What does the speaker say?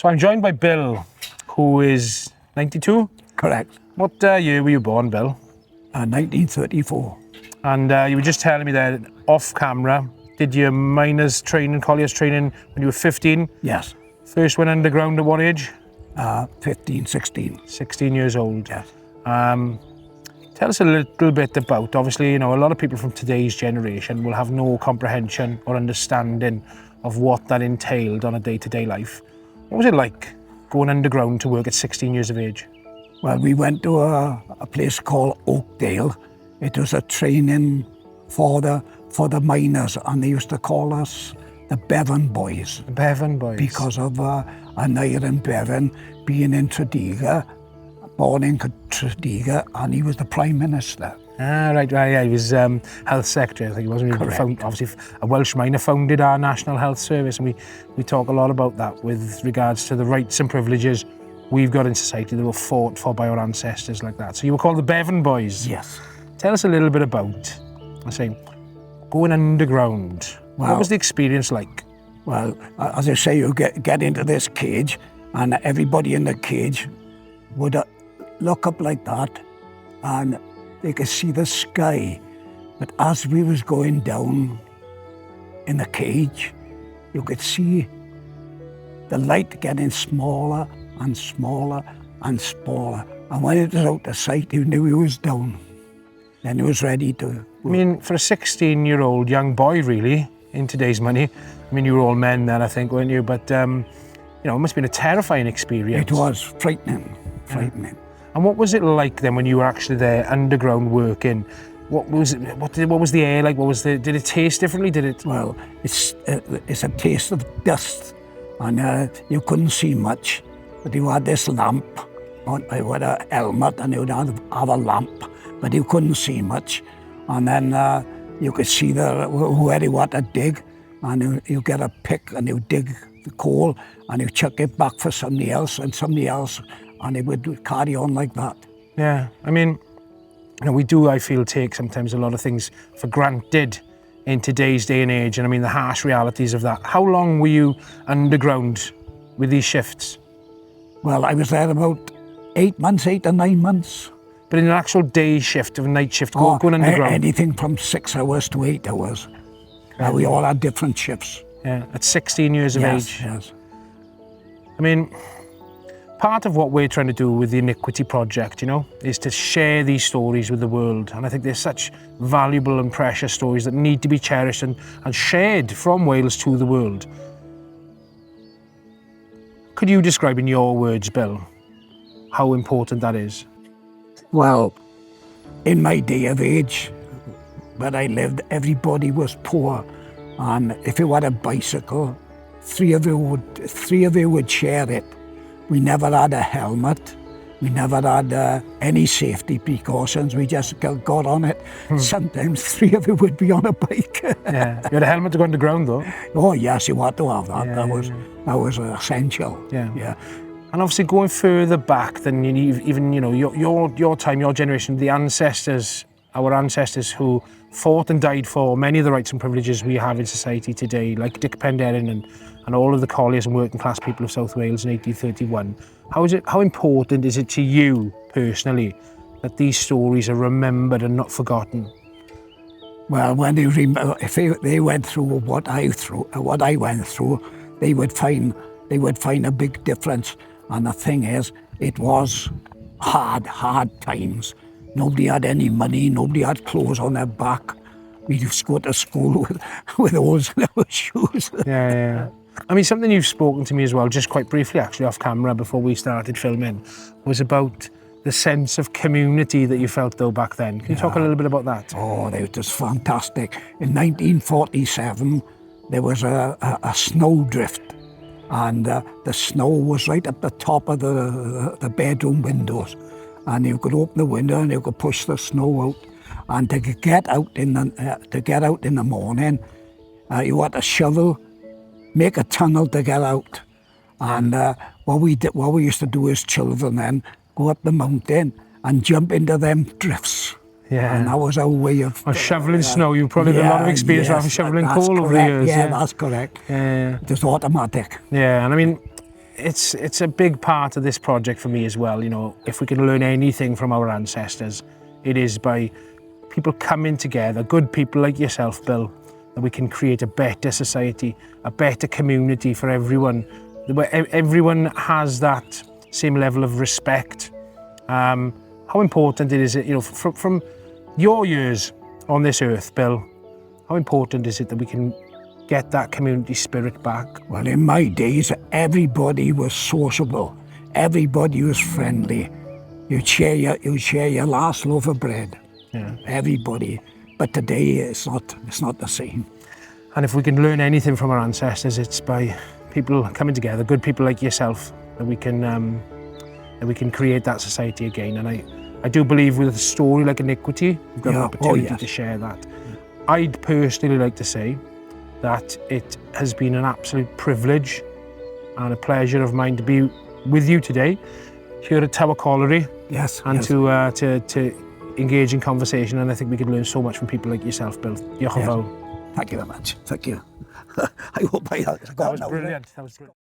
So I'm joined by Bill, who is 92. Correct. What year were you born, Bill? 1934. And you were just telling me there, off camera, did your miners training, colliers training when you were 15? Yes. First went underground at what age? 15, 16. 16 years old. Yes. Tell us a little bit about, obviously, you know, a lot of people from today's generation will have no comprehension or understanding of what that entailed on a day-to-day life. What was it like going underground to work at 16 years of age? Well, we went to a place called Oakdale. It was a training for the miners, and they used to call us the Bevan Boys. The Bevan Boys. Because of an Iron Bevan being in Tredegar, born in Tredegar, and he was the Prime Minister. Ah, right, yeah, he was Health Secretary, I think he wasn't. Correct. Obviously, a Welsh miner founded our National Health Service, and we talk a lot about that with regards to the rights and privileges we've got in society that were fought for by our ancestors like that. So you were called the Bevan Boys. Yes. Tell us a little bit about, going underground. Well, what was the experience like? Well, as I say, you get into this cage, and everybody in the cage would look up like that, and they could see the sky. But as we was going down in the cage, you could see the light getting smaller and smaller and smaller. And when it was out of sight, you knew he was down. Then he was ready to work. I mean, for a 16-year-old young boy, really, in today's money, I mean, you were all men then, I think, weren't you? But, you know, it must have been a terrifying experience. It was frightening. And what was it like then when you were actually there underground working? What was the air like? Did it taste differently? Well, it's a taste of dust, and you couldn't see much. But you had this lamp on. I had a helmet, and you would have a lamp, but you couldn't see much. And then you could see where you want to dig, and you get a pick and you dig the coal, and you chuck it back for somebody else, and it would carry on like that. Yeah, I mean, you know, we do, I feel, take sometimes a lot of things for granted in today's day and age, and I mean the harsh realities of that. How long were you underground with these shifts? Well, I was there about 8 or 9 months. But in an actual day shift, of a night shift, going underground? Anything from 6 hours to 8 hours. We all had different shifts. Yeah, at 16 years of age. Yes. I mean, part of what we're trying to do with the Iniquity project, you know, is to share these stories with the world. And I think there's such valuable and precious stories that need to be cherished and shared from Wales to the world. Could you describe in your words, Bill, how important that is? Well, in my day of age, where I lived, everybody was poor. And if you had a bicycle, three of you would share it. We never had a helmet. We never had any safety precautions. We just got on it. Sometimes 3 of you would be on a bike. Yeah. You had a helmet to go underground, though? Oh, yes, you had to have that. Yeah, that was essential. Yeah. And obviously going further back than even, you know, your time, your generation, the ancestors, our ancestors who fought and died for many of the rights and privileges we have in society today, like Dick Penderyn and all of the colliers and working class people of South Wales in 1831. How important is it to you personally that these stories are remembered and not forgotten? Well, when if they went through what I went through, they would find a big difference. And the thing is, it was hard times. Nobody had any money. Nobody had clothes on their back. We used to go to school with holes in our shoes. Yeah. I mean, something you've spoken to me as well, just quite briefly actually off camera before we started filming, was about the sense of community that you felt though back then. Can you talk a little bit about that? Oh, it was fantastic. In 1947, there was a snowdrift, and the snow was right up the top of the bedroom windows. And you could open the window and you could push the snow out. And to get out in the morning, you had to shovel, make a tunnel to get out. And what we used to do as children then, go up the mountain and jump into them drifts. Yeah. And that was our way of... shoveling snow. You probably had a lot of experience of shoveling coal over the years. Yeah, that's correct. Yeah. It was automatic. Yeah, and I mean, it's a big part of this project for me as well. You know, if we can learn anything from our ancestors, it is by people coming together, good people like yourself, Bill, that we can create a better society, a better community for everyone, where everyone has that same level of respect. How important it is, you know, from your years on this earth, Bill, how important is it that we can get that community spirit back? Well, in my days, everybody was sociable. Everybody was friendly. You'd share your last loaf of bread. Yeah. Everybody. But today, it's not the same. And if we can learn anything from our ancestors, it's by people coming together, good people like yourself, that we can create that society again. And I do believe with a story like Iniquity, we've got an opportunity to share that. I'd personally like to say that it has been an absolute privilege and a pleasure of mine to be with you today here at Tower Colliery. Yes. And to engage in conversation, and I think we could learn so much from people like yourself, Bill. Diolch yn fawr. Thank you very much. Thank you. I hope I got That was brilliant. That was brilliant.